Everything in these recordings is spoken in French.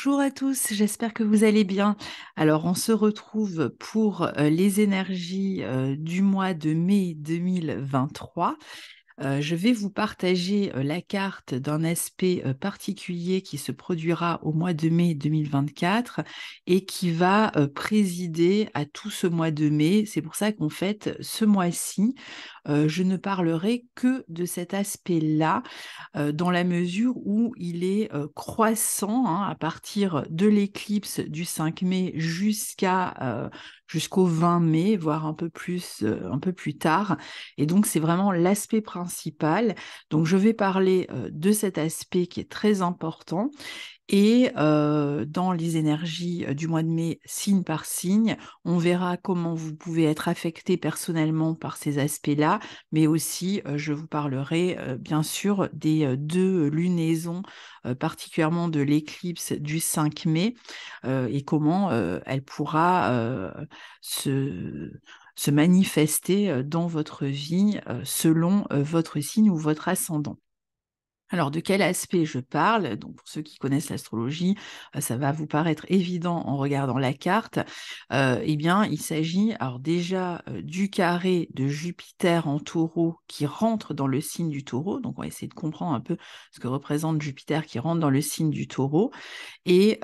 Bonjour à tous, j'espère que vous allez bien. Alors, on se retrouve pour les énergies du mois de mai 2023. Je vais vous partager la carte d'un aspect particulier qui se produira au mois de mai 2024 et qui va présider à tout ce mois de mai. C'est pour ça qu'en fait, ce mois-ci, je ne parlerai que de cet aspect-là, dans la mesure où il est croissant hein, à partir de l'éclipse du 5 mai jusqu'au 20 mai, voire un peu plus tard. Et donc, c'est vraiment l'aspect principal. Donc, je vais parler de cet aspect qui est très important. Et dans les énergies du mois de mai, signe par signe, on verra comment vous pouvez être affecté personnellement par ces aspects-là, mais aussi je vous parlerai bien sûr des deux lunaisons, particulièrement de l'éclipse du 5 mai, et comment elle pourra se manifester dans votre vie selon votre signe ou votre ascendant. Alors, de quel aspect je parle? Donc, pour ceux qui connaissent l'astrologie, ça va vous paraître évident en regardant la carte. Eh bien, il s'agit alors déjà du carré de Jupiter en Taureau qui rentre dans le signe du Taureau. Donc, on va essayer de comprendre un peu ce que représente Jupiter qui rentre dans le signe du Taureau et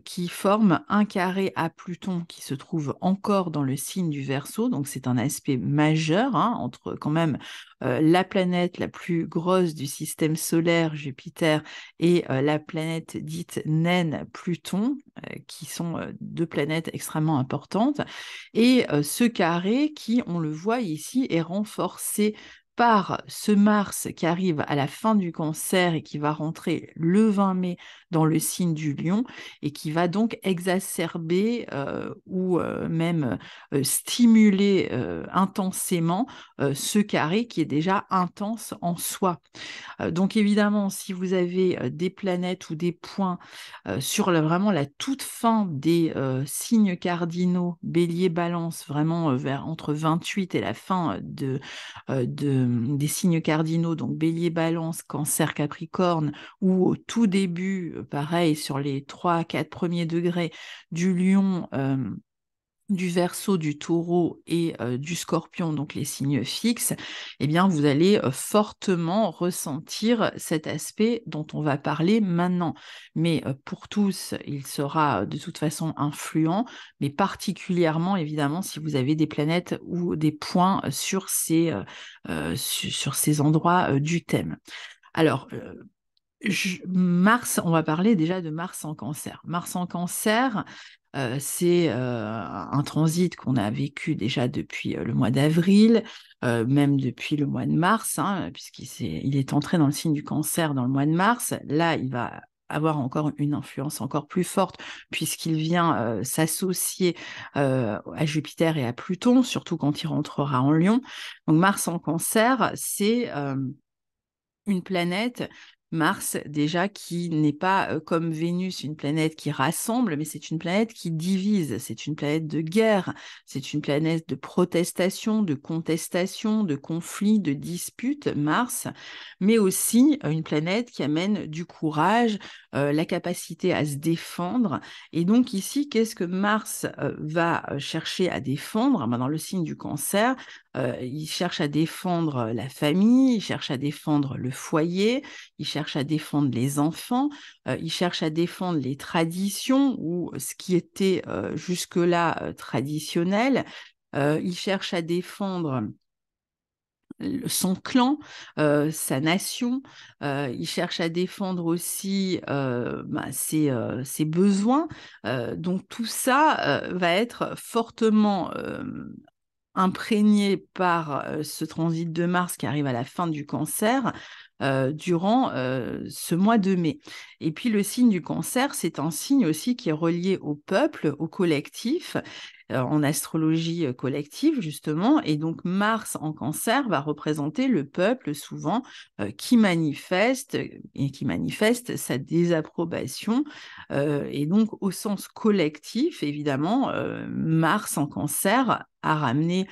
qui forme un carré à Pluton qui se trouve encore dans le signe du Verseau. Donc, c'est un aspect majeur hein, entre quand même la planète la plus grosse du système solaire, Jupiter, et la planète dite naine, Pluton, qui sont deux planètes extrêmement importantes. Et ce carré qui, on le voit ici, est renforcé par ce Mars qui arrive à la fin du Cancer et qui va rentrer le 20 mai dans le signe du Lion et qui va donc exacerber ou même stimuler intensément ce carré qui est déjà intense en soi. Donc évidemment, si vous avez des planètes ou des points sur vraiment la toute fin des signes cardinaux, Bélier, Balance, vraiment vers entre 28 et la fin des signes cardinaux, donc Bélier, Balance, Cancer, Capricorne, ou au tout début, pareil, sur les 3-4 premiers degrés du Lion, du Verseau, du Taureau et du Scorpion, donc les signes fixes, eh bien vous allez fortement ressentir cet aspect dont on va parler maintenant. Mais pour tous, il sera de toute façon influent, mais particulièrement évidemment si vous avez des planètes ou des points sur ces endroits du thème. Alors, Mars, on va parler déjà de Mars en Cancer. Mars en Cancer, c'est un transit qu'on a vécu déjà depuis le mois d'avril, même depuis le mois de mars, hein, il est entré dans le signe du Cancer dans le mois de mars. Là, il va avoir encore une influence encore plus forte puisqu'il vient s'associer à Jupiter et à Pluton, surtout quand il rentrera en Lion. Donc Mars en Cancer, c'est une planète, Mars, déjà, qui n'est pas comme Vénus, une planète qui rassemble, mais c'est une planète qui divise, c'est une planète de guerre, c'est une planète de protestation, de contestation, de conflit, de dispute, Mars, mais aussi une planète qui amène du courage, la capacité à se défendre. Et donc ici, qu'est-ce que Mars va chercher à défendre? Ben, dans le signe du Cancer, il cherche à défendre la famille, il cherche à défendre le foyer, il cherche à défendre les enfants, il cherche à défendre les traditions ou ce qui était jusque-là traditionnel, il cherche à défendre son clan, sa nation, il cherche à défendre aussi ses besoins. Donc tout ça va être fortement imprégné par ce transit de Mars qui arrive à la fin du Cancer durant ce mois de mai. Et puis le signe du Cancer, c'est un signe aussi qui est relié au peuple, au collectif, en astrologie collective justement. Et donc Mars en Cancer va représenter le peuple souvent qui manifeste et qui manifeste sa désapprobation. Et donc au sens collectif, évidemment, Mars en Cancer à ramener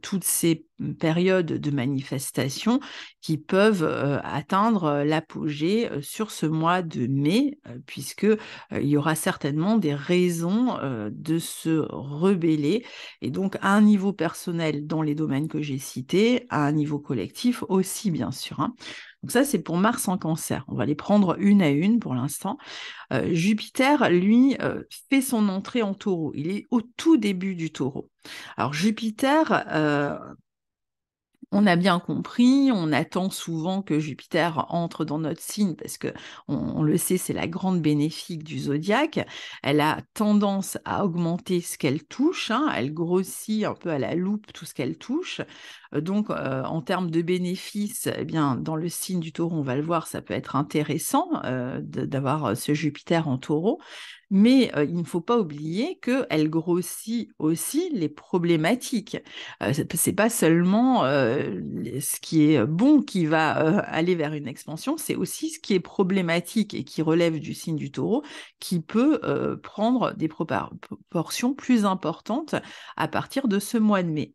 toutes ces périodes de manifestation qui peuvent atteindre l'apogée sur ce mois de mai, puisque il y aura certainement des raisons de se rebeller, et donc à un niveau personnel dans les domaines que j'ai cités, à un niveau collectif aussi, bien sûr, hein. Donc ça, c'est pour Mars en Cancer. On va les prendre une à une pour l'instant. Jupiter, lui, fait son entrée en Taureau. Il est au tout début du Taureau. Alors Jupiter, on a bien compris, on attend souvent que Jupiter entre dans notre signe parce que on le sait, c'est la grande bénéfique du zodiaque. Elle a tendance à augmenter ce qu'elle touche, hein, elle grossit un peu à la loupe tout ce qu'elle touche. Donc, en termes de bénéfices, eh bien, dans le signe du Taureau, on va le voir, ça peut être intéressant d'avoir ce Jupiter en Taureau. Mais il ne faut pas oublier qu'elle grossit aussi les problématiques. C'est pas seulement ce qui est bon qui va aller vers une expansion, c'est aussi ce qui est problématique et qui relève du signe du Taureau qui peut prendre des proportions plus importantes à partir de ce mois de mai.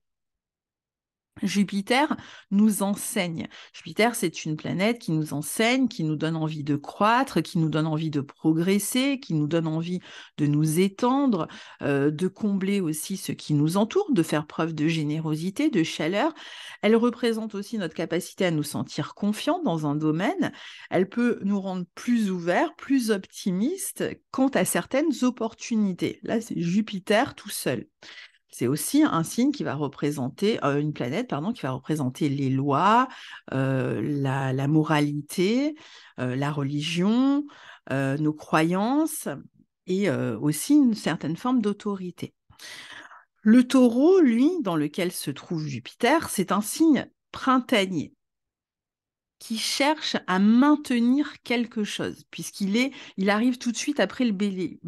Jupiter nous enseigne. Jupiter, c'est une planète qui nous enseigne, qui nous donne envie de croître, qui nous donne envie de progresser, qui nous donne envie de nous étendre, de combler aussi ce qui nous entoure, de faire preuve de générosité, de chaleur. Elle représente aussi notre capacité à nous sentir confiants dans un domaine. Elle peut nous rendre plus ouverts, plus optimistes quant à certaines opportunités. Là, c'est Jupiter tout seul. C'est aussi un signe qui va représenter, une planète, pardon, qui va représenter les lois, la moralité, la religion, nos croyances et aussi une certaine forme d'autorité. Le Taureau, lui, dans lequel se trouve Jupiter, c'est un signe printanier qui cherche à maintenir quelque chose, il arrive tout de suite après le bélier.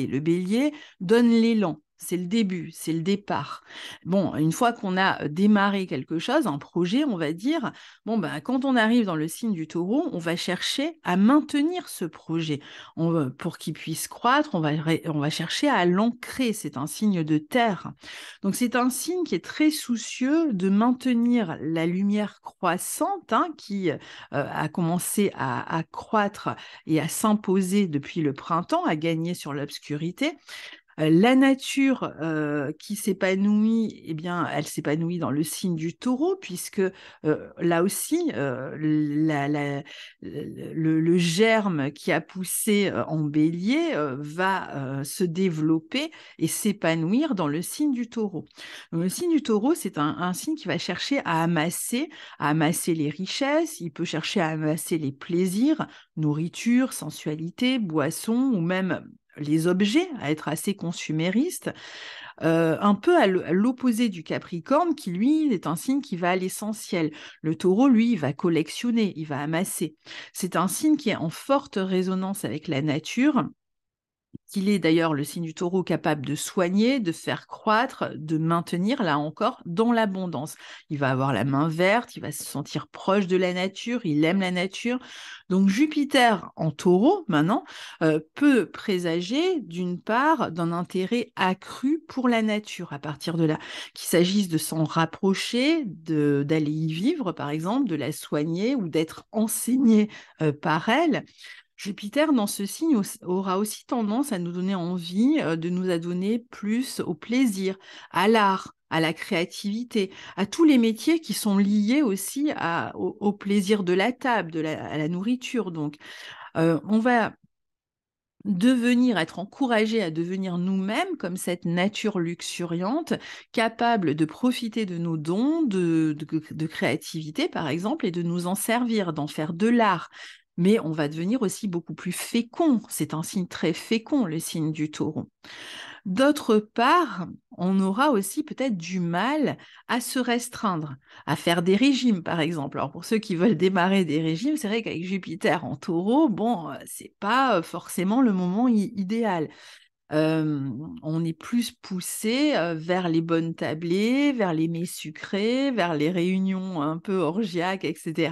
Le bélier donne l'élan, c'est le début, c'est le départ. Bon, une fois qu'on a démarré quelque chose, un projet, on va dire, bon, ben, quand on arrive dans le signe du Taureau, on va chercher à maintenir ce projet. Pour qu'il puisse croître, on va chercher à l'ancrer, c'est un signe de terre. Donc c'est un signe qui est très soucieux de maintenir la lumière croissante, hein, qui a commencé à croître et à s'imposer depuis le printemps, à gagner sur l'obscurité. La nature qui s'épanouit, eh bien, elle s'épanouit dans le signe du Taureau, puisque là aussi, le germe qui a poussé en bélier va se développer et s'épanouir dans le signe du Taureau. Donc, le signe du Taureau, c'est un signe qui va chercher à amasser les richesses, il peut chercher à amasser les plaisirs, nourriture, sensualité, boisson, ou même les objets, à être assez consumériste, un peu à l'opposé du Capricorne, qui lui est un signe qui va à l'essentiel. Le Taureau, lui, il va collectionner, il va amasser. C'est un signe qui est en forte résonance avec la nature, qu'il est d'ailleurs le signe du Taureau capable de soigner, de faire croître, de maintenir, là encore, dans l'abondance. Il va avoir la main verte, il va se sentir proche de la nature, il aime la nature. Donc Jupiter en Taureau, maintenant, peut présager d'une part d'un intérêt accru pour la nature à partir de là, qu'il s'agisse de s'en rapprocher, d'aller y vivre, par exemple, de la soigner ou d'être enseigné par elle. Jupiter, dans ce signe, aura aussi tendance à nous donner envie de nous adonner plus au plaisir, à l'art, à la créativité, à tous les métiers qui sont liés aussi au plaisir de la table, à la nourriture. Donc, on va être encouragé à devenir nous-mêmes comme cette nature luxuriante, capable de profiter de nos dons de créativité, par exemple, et de nous en servir, d'en faire de l'art. Mais on va devenir aussi beaucoup plus fécond. C'est un signe très fécond, le signe du Taureau. D'autre part, on aura aussi peut-être du mal à se restreindre, à faire des régimes, par exemple. Alors, pour ceux qui veulent démarrer des régimes, c'est vrai qu'avec Jupiter en Taureau, bon, c'est pas forcément le moment idéal. On est plus poussé vers les bonnes tablées, vers les mets sucrés, vers les réunions un peu orgiaques, etc.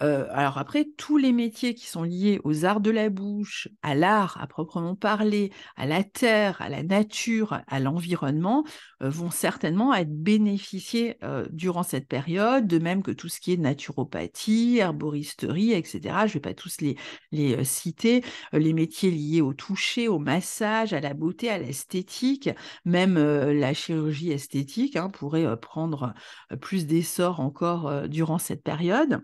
Alors après, tous les métiers qui sont liés aux arts de la bouche, à l'art à proprement parler, à la terre, à la nature, à l'environnement, vont certainement être bénéficiés durant cette période, de même que tout ce qui est naturopathie, herboristerie, etc. Je ne vais pas tous les citer. Les métiers liés au toucher, au massage, à la beauté, à l'esthétique, même la chirurgie esthétique pourrait prendre plus d'essor encore durant cette période.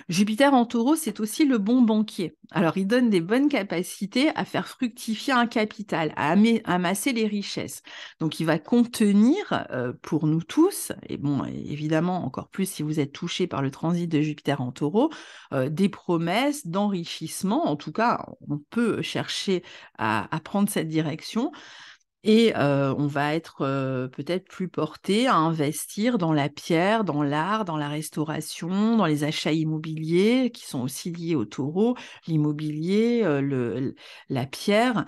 Jupiter en taureau, c'est aussi le bon banquier. Alors, il donne des bonnes capacités à faire fructifier un capital, à amasser les richesses. Donc, il va contenir pour nous tous, et bon, évidemment, encore plus si vous êtes touché par le transit de Jupiter en taureau, des promesses d'enrichissement. En tout cas, on peut chercher à prendre cette direction. Et on va être peut-être plus porté à investir dans la pierre, dans l'art, dans la restauration, dans les achats immobiliers qui sont aussi liés au taureau, l'immobilier, la pierre,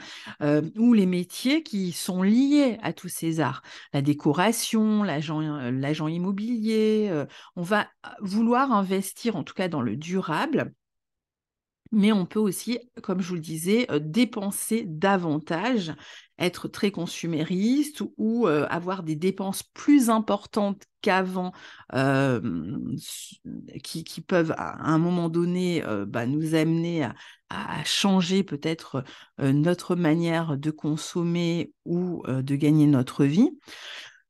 ou les métiers qui sont liés à tous ces arts. La décoration, l'agent immobilier. On va vouloir investir en tout cas dans le durable. Mais on peut aussi, comme je vous le disais, dépenser davantage, être très consumériste ou avoir des dépenses plus importantes qu'avant, qui peuvent à un moment donné nous amener à changer peut-être notre manière de consommer ou de gagner notre vie.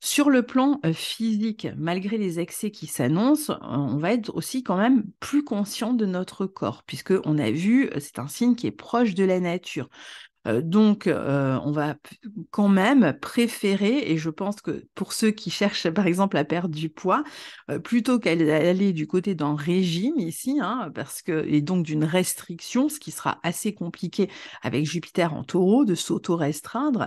Sur le plan physique, malgré les excès qui s'annoncent, on va être aussi quand même plus conscient de notre corps, puisqu'on a vu, c'est un signe qui est proche de la nature. Donc, on va quand même préférer, et je pense que pour ceux qui cherchent par exemple à perdre du poids, plutôt qu'aller du côté d'un régime ici, et donc d'une restriction, ce qui sera assez compliqué avec Jupiter en taureau, de s'auto-restreindre,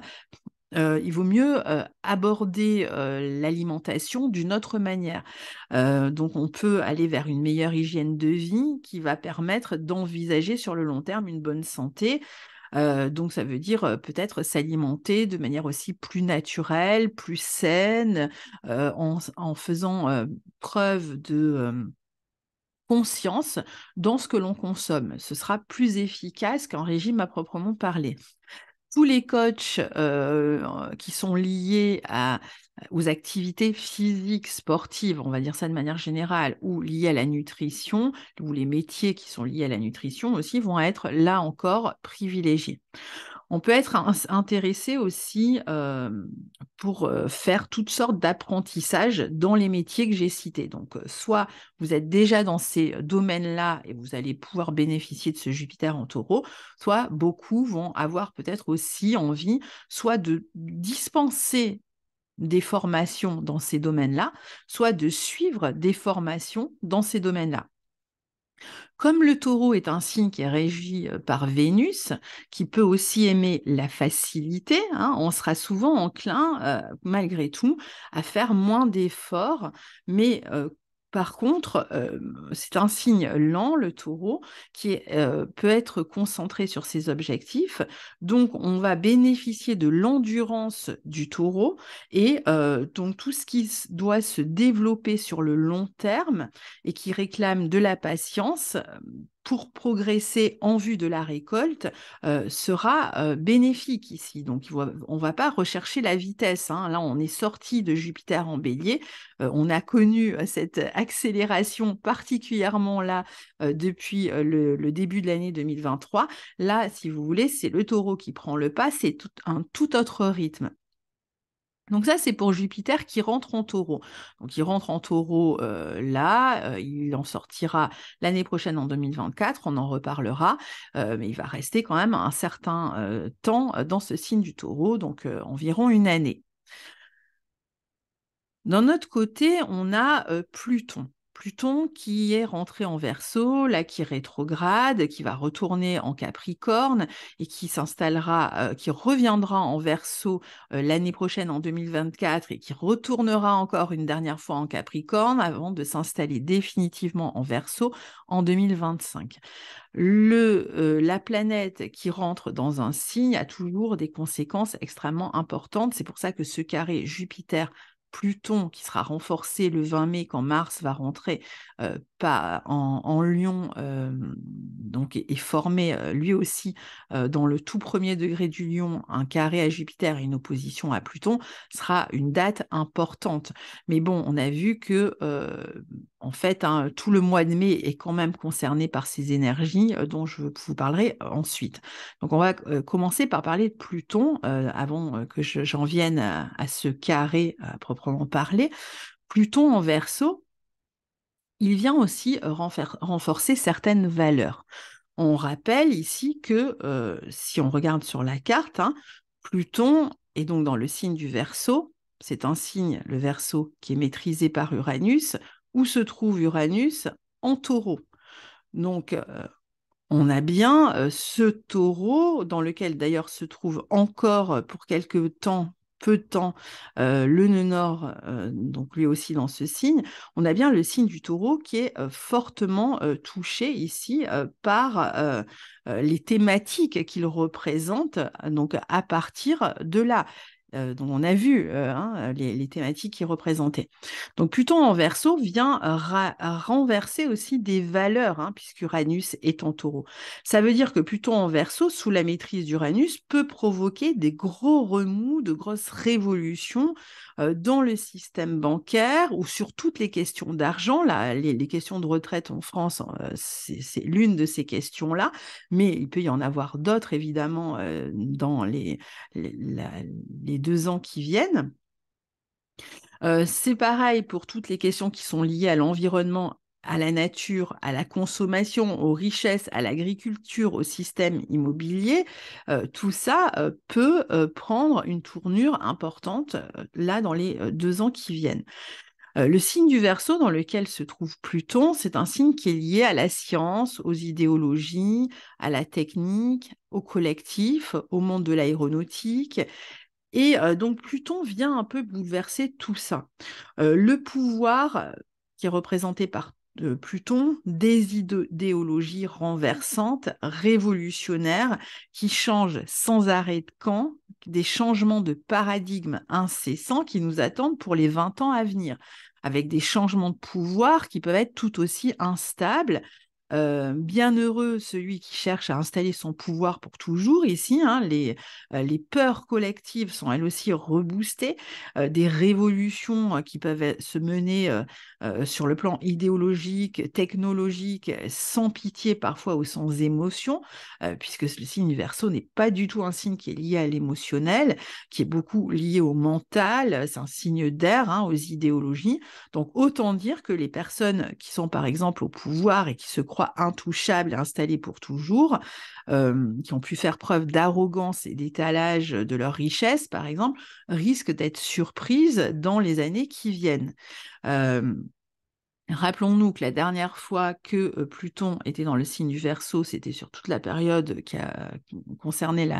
il vaut mieux aborder l'alimentation d'une autre manière. Donc, on peut aller vers une meilleure hygiène de vie qui va permettre d'envisager sur le long terme une bonne santé. Donc, ça veut dire peut-être s'alimenter de manière aussi plus naturelle, plus saine, en faisant preuve de conscience dans ce que l'on consomme. Ce sera plus efficace qu'un régime à proprement parler. Tous les coachs qui sont liés aux activités physiques, sportives, on va dire ça de manière générale, ou liés à la nutrition, ou les métiers qui sont liés à la nutrition aussi, vont être là encore privilégiés. On peut être intéressé aussi pour faire toutes sortes d'apprentissages dans les métiers que j'ai cités. Donc, soit vous êtes déjà dans ces domaines-là et vous allez pouvoir bénéficier de ce Jupiter en taureau, soit beaucoup vont avoir peut-être aussi envie soit de dispenser des formations dans ces domaines-là, soit de suivre des formations dans ces domaines-là. Comme le taureau est un signe qui est régi par Vénus, qui peut aussi aimer la facilité, on sera souvent enclin, malgré tout, à faire moins d'efforts, mais par contre, c'est un signe lent, le taureau, qui peut être concentré sur ses objectifs. Donc, on va bénéficier de l'endurance du taureau et donc tout ce qui doit se développer sur le long terme et qui réclame de la patience pour progresser en vue de la récolte sera bénéfique ici. Donc, on ne va pas rechercher la vitesse. Là, on est sorti de Jupiter en bélier. On a connu cette accélération particulièrement là depuis le début de l'année 2023. Là, si vous voulez, c'est le taureau qui prend le pas. C'est un tout autre rythme. Donc ça, c'est pour Jupiter qui rentre en taureau. Donc il rentre en taureau là, il en sortira l'année prochaine en 2024, on en reparlera, mais il va rester quand même un certain temps dans ce signe du taureau, donc environ une année. D'un autre côté, on a Pluton. Pluton qui est rentré en Verseau, là qui rétrograde, qui va retourner en Capricorne et qui s'installera, qui reviendra en Verseau l'année prochaine en 2024 et qui retournera encore une dernière fois en Capricorne avant de s'installer définitivement en Verseau en 2025. La planète qui rentre dans un signe a toujours des conséquences extrêmement importantes. C'est pour ça que ce carré Jupiter Pluton qui sera renforcé le 20 mai quand Mars va rentrer pas en Lion, donc, et former lui aussi dans le tout premier degré du Lion un carré à Jupiter et une opposition à Pluton, sera une date importante. Mais bon, on a vu que en fait, hein, tout le mois de mai est quand même concerné par ces énergies dont je vous parlerai ensuite. Donc on va commencer par parler de Pluton avant que j'en vienne à ce carré à proprement parler. Pluton en Verseau, il vient aussi renforcer certaines valeurs. On rappelle ici que si on regarde sur la carte, hein, Pluton est donc dans le signe du Verseau. C'est un signe, le Verseau, qui est maîtrisé par Uranus. Où se trouve Uranus? En Taureau. Donc, on a bien ce Taureau, dans lequel d'ailleurs se trouve encore pour quelques temps, peu de temps, le nœud nord, donc lui aussi dans ce signe. On a bien le signe du Taureau qui est fortement touché ici par les thématiques qu'il représente, donc à partir de là. Donc on a vu hein, les thématiques qu'il représentait. Donc Pluton en Verseau vient renverser aussi des valeurs, hein, puisqu'Uranus est en Taureau. Ça veut dire que Pluton en Verseau, sous la maîtrise d'Uranus, peut provoquer des gros remous, de grosses révolutions dans le système bancaire ou sur toutes les questions d'argent. Là, les questions de retraite en France, c'est l'une de ces questions-là, mais il peut y en avoir d'autres, évidemment, dans les 2 ans qui viennent. C'est pareil pour toutes les questions qui sont liées à l'environnement, à la nature, à la consommation, aux richesses, à l'agriculture, au système immobilier. Tout ça peut prendre une tournure importante là dans les 2 ans qui viennent. Le signe du Verseau dans lequel se trouve Pluton, c'est un signe qui est lié à la science, aux idéologies, à la technique, au collectif, au monde de l'aéronautique. Et donc Pluton vient un peu bouleverser tout ça. Le pouvoir qui est représenté par Pluton, des idéologies renversantes, révolutionnaires, qui changent sans arrêt de camp, des changements de paradigme incessants qui nous attendent pour les 20 ans à venir, avec des changements de pouvoir qui peuvent être tout aussi instables. Bienheureux celui qui cherche à installer son pouvoir pour toujours ici, hein, les peurs collectives sont elles aussi reboostées, des révolutions qui peuvent se mener sur le plan idéologique, technologique, sans pitié parfois ou sans émotion, puisque le signe Verseau n'est pas du tout un signe qui est lié à l'émotionnel, qui est beaucoup lié au mental, c'est un signe d'air, hein, aux idéologies. Donc autant dire que les personnes qui sont par exemple au pouvoir et qui se croient intouchables et installées pour toujours, qui ont pu faire preuve d'arrogance et d'étalage de leur richesse, par exemple, risquent d'être surprises dans les années qui viennent. Rappelons-nous que la dernière fois que Pluton était dans le signe du Verseau, c'était sur toute la période qui concernait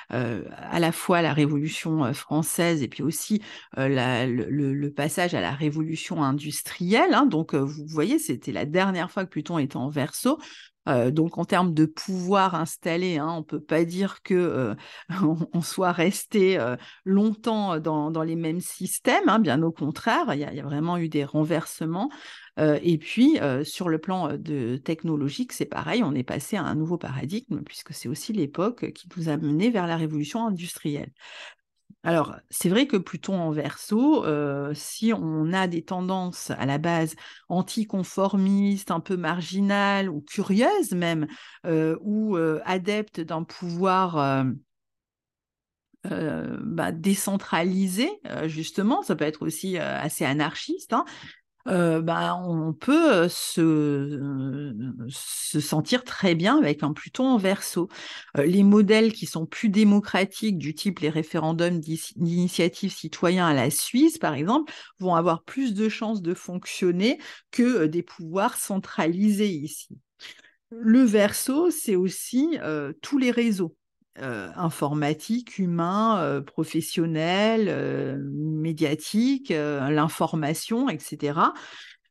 à la fois la Révolution française et puis aussi le passage à la Révolution industrielle, hein. Donc, vous voyez, c'était la dernière fois que Pluton était en Verseau. Donc, en termes de pouvoir installé, hein, on ne peut pas dire que on soit resté longtemps dans les mêmes systèmes, hein, bien au contraire, il y a vraiment eu des renversements. Et puis, sur le plan technologique, c'est pareil, on est passé à un nouveau paradigme, puisque c'est aussi l'époque qui nous a menés vers la révolution industrielle. Alors, c'est vrai que Pluton en Verseau, si on a des tendances à la base anticonformistes, un peu marginales ou curieuses même, ou adeptes d'un pouvoir décentralisé, justement, ça peut être aussi assez anarchiste, hein, on peut se sentir très bien avec un Pluton en Verseau. Les modèles qui sont plus démocratiques, du type les référendums d'initiative citoyen à la Suisse, par exemple, vont avoir plus de chances de fonctionner que des pouvoirs centralisés ici. Le Verseau, c'est aussi tous les réseaux. Informatiques, humains, professionnels, médiatiques, l'information, etc.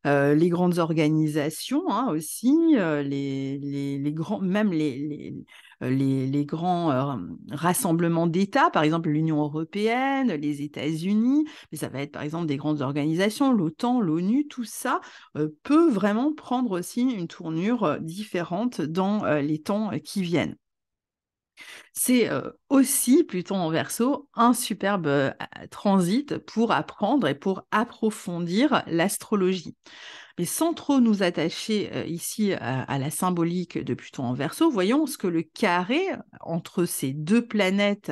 Les grandes organisations hein, aussi, les grands, même les grands rassemblements d'États, par exemple l'Union européenne, les États-Unis, mais ça va être par exemple des grandes organisations, l'OTAN, l'ONU, tout ça peut vraiment prendre aussi une tournure différente dans les temps qui viennent. C'est aussi, Pluton en Verseau, un superbe transit pour apprendre et pour approfondir l'astrologie. Mais sans trop nous attacher ici à la symbolique de Pluton en Verseau, voyons ce que le carré entre ces deux planètes,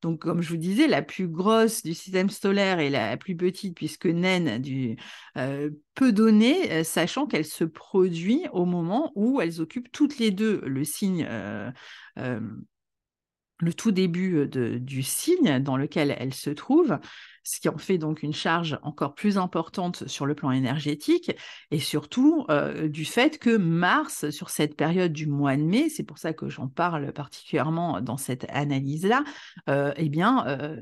donc comme je vous disais, la plus grosse du système solaire et la plus petite, puisque naine, peut donner, sachant qu'elle se produit au moment où elles occupent toutes les deux le signe euh, le tout début du signe dans lequel elle se trouve, ce qui en fait donc une charge encore plus importante sur le plan énergétique, et surtout du fait que Mars, sur cette période du mois de mai, c'est pour ça que j'en parle particulièrement dans cette analyse-là,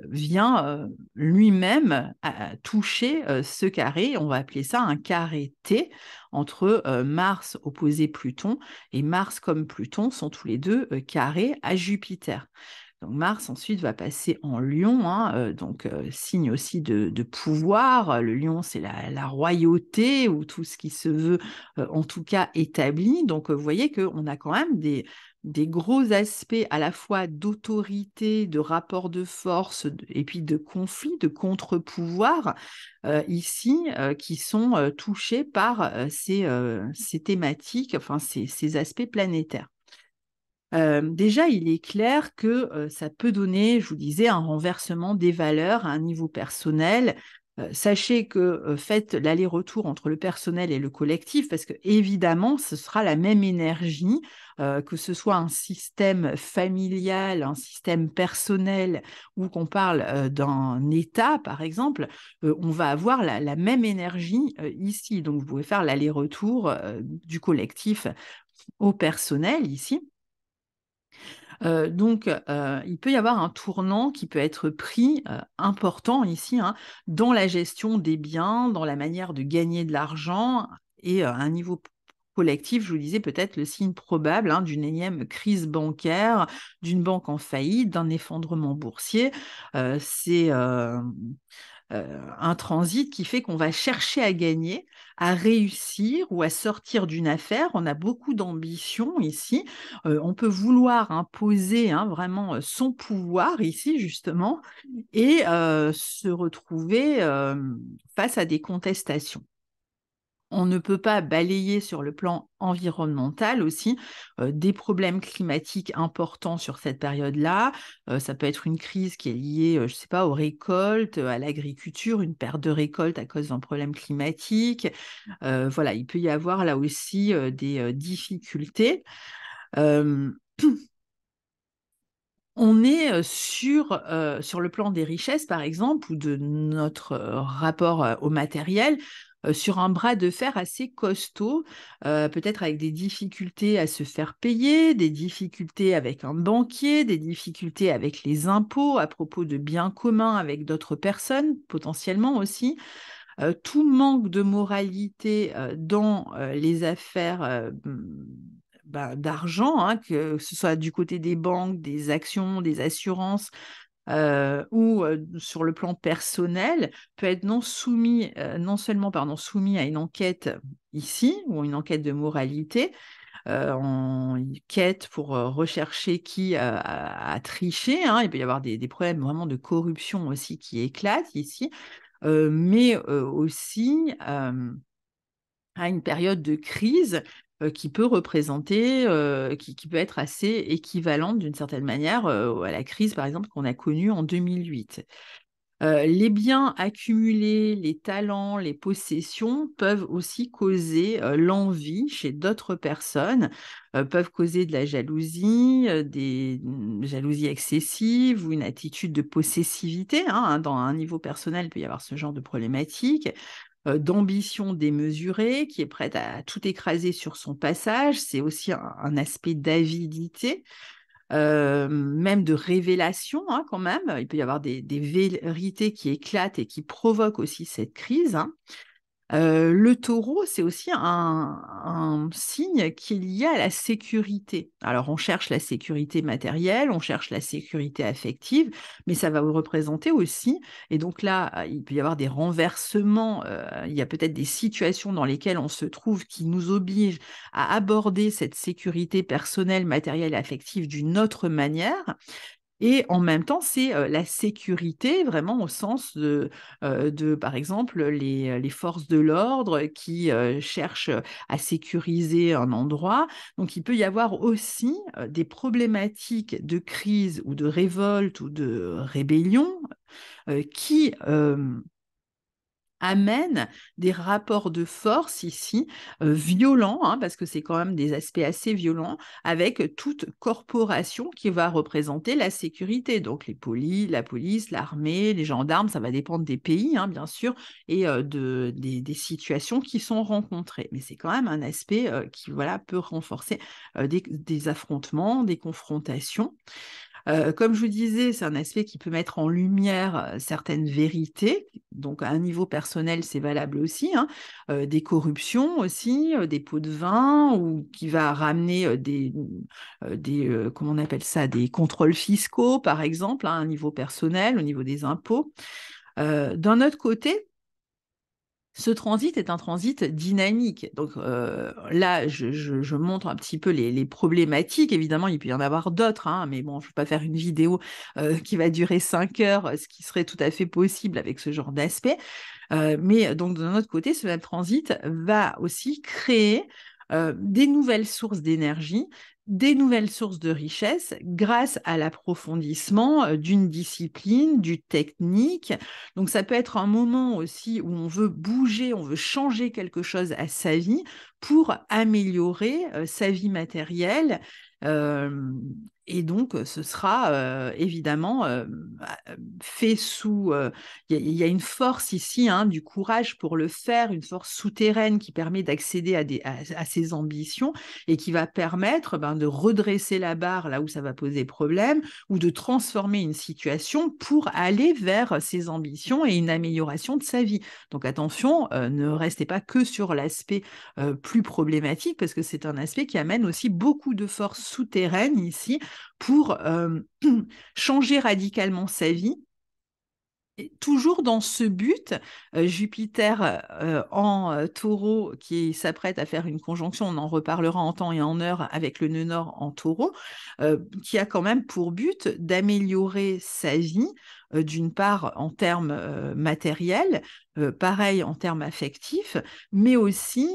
vient lui-même toucher ce carré, on va appeler ça un carré T, entre Mars opposé Pluton, et Mars comme Pluton sont tous les deux carrés à Jupiter. Donc Mars ensuite va passer en Lion, signe aussi de pouvoir. Le Lion, c'est la royauté ou tout ce qui se veut en tout cas établi. Donc vous voyez qu'on a quand même des gros aspects à la fois d'autorité, de rapport de force et puis de conflit, de contre-pouvoir ici qui sont touchés par ces thématiques, enfin ces aspects planétaires. Déjà, il est clair que ça peut donner, je vous disais, un renversement des valeurs à un niveau personnel. Sachez que faites l'aller-retour entre le personnel et le collectif, parce que évidemment, ce sera la même énergie, que ce soit un système familial, un système personnel, ou qu'on parle d'un État, par exemple, on va avoir la même énergie ici. Donc, vous pouvez faire l'aller-retour du collectif au personnel ici. Il peut y avoir un tournant qui peut être pris important ici, hein, dans la gestion des biens, dans la manière de gagner de l'argent et à un niveau collectif, je vous disais peut-être le signe probable d'une énième crise bancaire, d'une banque en faillite, d'un effondrement boursier. C'est un transit qui fait qu'on va chercher à gagner, à réussir ou à sortir d'une affaire. On a beaucoup d'ambition ici. On peut vouloir imposer vraiment son pouvoir ici, justement, et se retrouver face à des contestations. On ne peut pas balayer sur le plan environnemental aussi des problèmes climatiques importants sur cette période-là. Ça peut être une crise qui est liée, je ne sais pas, aux récoltes, à l'agriculture, une perte de récolte à cause d'un problème climatique. Voilà, il peut y avoir là aussi des difficultés. Euh, on est sur le plan des richesses, par exemple, ou de notre rapport au matériel, sur un bras de fer assez costaud, peut-être avec des difficultés à se faire payer, des difficultés avec un banquier, des difficultés avec les impôts à propos de biens communs avec d'autres personnes, potentiellement aussi. Tout manque de moralité dans les affaires d'argent, hein, que ce soit du côté des banques, des actions, des assurances ou sur le plan personnel, peut être non seulement soumis à une enquête ici, ou une enquête de moralité, en quête pour rechercher qui a triché, hein. Il peut y avoir des problèmes vraiment de corruption aussi qui éclatent ici, mais aussi à une période de crise qui peut représenter, qui peut être assez équivalente d'une certaine manière à la crise, par exemple, qu'on a connue en 2008. Les biens accumulés, les talents, les possessions peuvent aussi causer l'envie chez d'autres personnes, peuvent causer de la jalousie, des jalousies excessives ou une attitude de possessivité, hein. Dans un niveau personnel, il peut y avoir ce genre de problématique. D'ambition démesurée, qui est prête à tout écraser sur son passage. C'est aussi un aspect d'avidité, même de révélation, hein, quand même. Il peut y avoir des vérités qui éclatent et qui provoquent aussi cette crise, hein. Le taureau, c'est aussi un signe qui est lié à la sécurité. Alors, on cherche la sécurité matérielle, on cherche la sécurité affective, mais ça va vous représenter aussi, et donc là, il peut y avoir des renversements, il y a peut-être des situations dans lesquelles on se trouve qui nous obligent à aborder cette sécurité personnelle, matérielle, affective d'une autre manière. Et en même temps, c'est la sécurité, vraiment au sens par exemple, les forces de l'ordre qui cherchent à sécuriser un endroit. Donc, il peut y avoir aussi des problématiques de crise ou de révolte ou de rébellion qui amène des rapports de force ici, violents, hein, parce que c'est quand même des aspects assez violents, avec toute corporation qui va représenter la sécurité. Donc la police, l'armée, les gendarmes, ça va dépendre des pays, hein, bien sûr, et des situations qui sont rencontrées. Mais c'est quand même un aspect qui voilà, peut renforcer des affrontements, des confrontations. Comme je vous disais, c'est un aspect qui peut mettre en lumière certaines vérités. Donc, à un niveau personnel, c'est valable aussi, hein. Des corruptions aussi, des pots de vin, ou qui va ramener comment on appelle ça, des contrôles fiscaux, par exemple, hein, à un niveau personnel, au niveau des impôts. D'un autre côté, ce transit est un transit dynamique. Donc là, je montre un petit peu les problématiques. Évidemment, il peut y en avoir d'autres, hein, mais bon, je ne vais pas faire une vidéo qui va durer 5 heures, ce qui serait tout à fait possible avec ce genre d'aspect. Mais donc, d'un autre côté, ce même transit va aussi créer des nouvelles sources d'énergie, des nouvelles sources de richesse grâce à l'approfondissement d'une discipline, du technique. Donc, ça peut être un moment aussi où on veut bouger, on veut changer quelque chose à sa vie pour améliorer sa vie matérielle. Euh, et donc, ce sera évidemment fait sous il y a une force ici, hein, du courage pour le faire, une force souterraine qui permet d'accéder à ses ambitions et qui va permettre de redresser la barre là où ça va poser problème ou de transformer une situation pour aller vers ses ambitions et une amélioration de sa vie. Donc attention, ne restez pas que sur l'aspect plus problématique parce que c'est un aspect qui amène aussi beaucoup de forces souterraines ici pour changer radicalement sa vie. Et toujours dans ce but, Jupiter en taureau qui s'apprête à faire une conjonction, on en reparlera en temps et en heure avec le nœud nord en taureau, qui a quand même pour but d'améliorer sa vie, d'une part en termes matériels, pareil en termes affectifs, mais aussi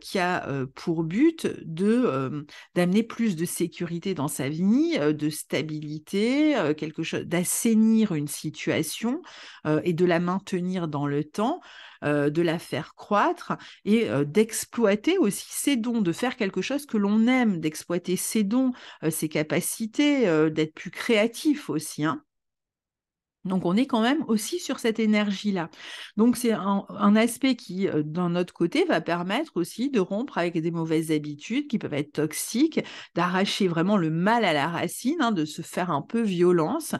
qui a pour but d'amener plus de sécurité dans sa vie, de stabilité, quelque chose, d'assainir une situation et de la maintenir dans le temps, de la faire croître et d'exploiter aussi ses dons, de faire quelque chose que l'on aime, d'exploiter ses dons, ses capacités, d'être plus créatif aussi, hein. Donc, on est quand même aussi sur cette énergie-là. Donc, c'est un aspect qui, d'un autre côté, va permettre aussi de rompre avec des mauvaises habitudes qui peuvent être toxiques, d'arracher vraiment le mal à la racine, hein, de se faire un peu violence,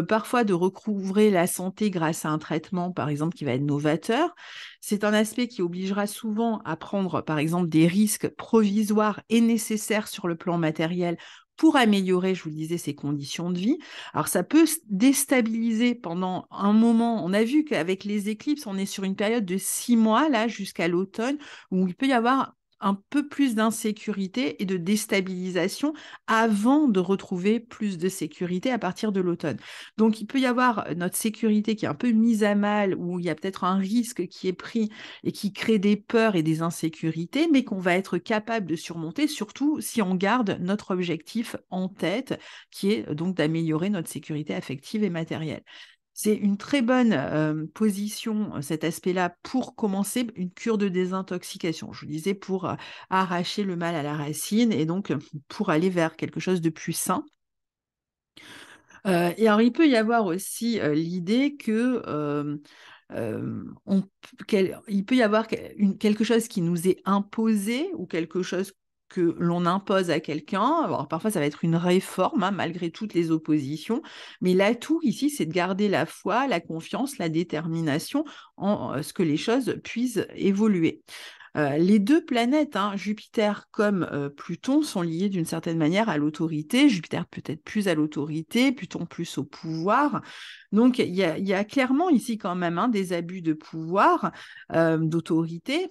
parfois de recouvrer la santé grâce à un traitement, par exemple, qui va être novateur. C'est un aspect qui obligera souvent à prendre, par exemple, des risques provisoires et nécessaires sur le plan matériel pour améliorer, je vous le disais, ses conditions de vie. Alors, ça peut déstabiliser pendant un moment. On a vu qu'avec les éclipses, on est sur une période de 6 mois, là, jusqu'à l'automne, où il peut y avoir un peu plus d'insécurité et de déstabilisation avant de retrouver plus de sécurité à partir de l'automne. Donc, il peut y avoir notre sécurité qui est un peu mise à mal, où il y a peut-être un risque qui est pris et qui crée des peurs et des insécurités, mais qu'on va être capable de surmonter, surtout si on garde notre objectif en tête, qui est donc d'améliorer notre sécurité affective et matérielle. C'est une très bonne position, cet aspect-là, pour commencer une cure de désintoxication. Je vous disais, pour arracher le mal à la racine et donc pour aller vers quelque chose de plus sain. Et alors, il peut y avoir aussi l'idée que il peut y avoir quelque chose qui nous est imposé ou quelque chose que l'on impose à quelqu'un. Alors, parfois, ça va être une réforme, hein, malgré toutes les oppositions. Mais l'atout ici, c'est de garder la foi, la confiance, la détermination en ce que les choses puissent évoluer. Les deux planètes, hein, Jupiter comme Pluton, sont liées d'une certaine manière à l'autorité. Jupiter peut-être plus à l'autorité, Pluton plus au pouvoir. Donc, il y a clairement ici quand même, hein, des abus de pouvoir, d'autorité,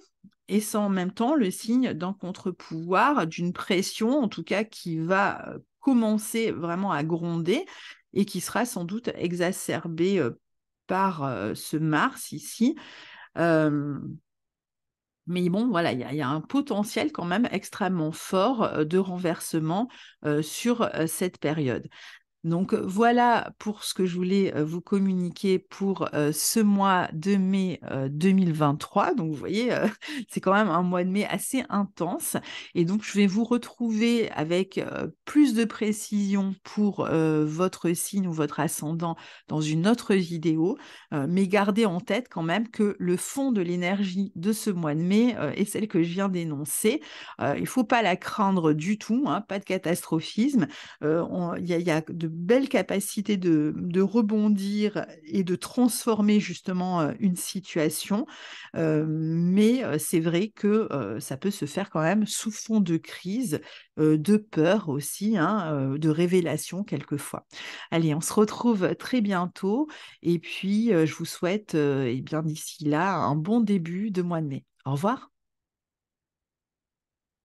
et c'est en même temps le signe d'un contre-pouvoir, d'une pression, en tout cas, qui va commencer vraiment à gronder et qui sera sans doute exacerbée par ce Mars ici. Euh, mais bon, voilà, il y a un potentiel quand même extrêmement fort de renversement sur cette période. Donc voilà pour ce que je voulais vous communiquer pour ce mois de mai 2023. Donc vous voyez, c'est quand même un mois de mai assez intense. Et donc je vais vous retrouver avec plus de précision pour votre signe ou votre ascendant dans une autre vidéo. Mais gardez en tête quand même que le fond de l'énergie de ce mois de mai est celle que je viens d'énoncer. Il ne faut pas la craindre du tout, hein, pas de catastrophisme. Il y a de belles capacités de rebondir et de transformer justement une situation. Mais c'est vrai que ça peut se faire quand même sous fond de crise, de peur aussi, hein, de révélation quelquefois. Allez, on se retrouve très bientôt et puis je vous souhaite eh bien d'ici là un bon début de mois de mai. Au revoir.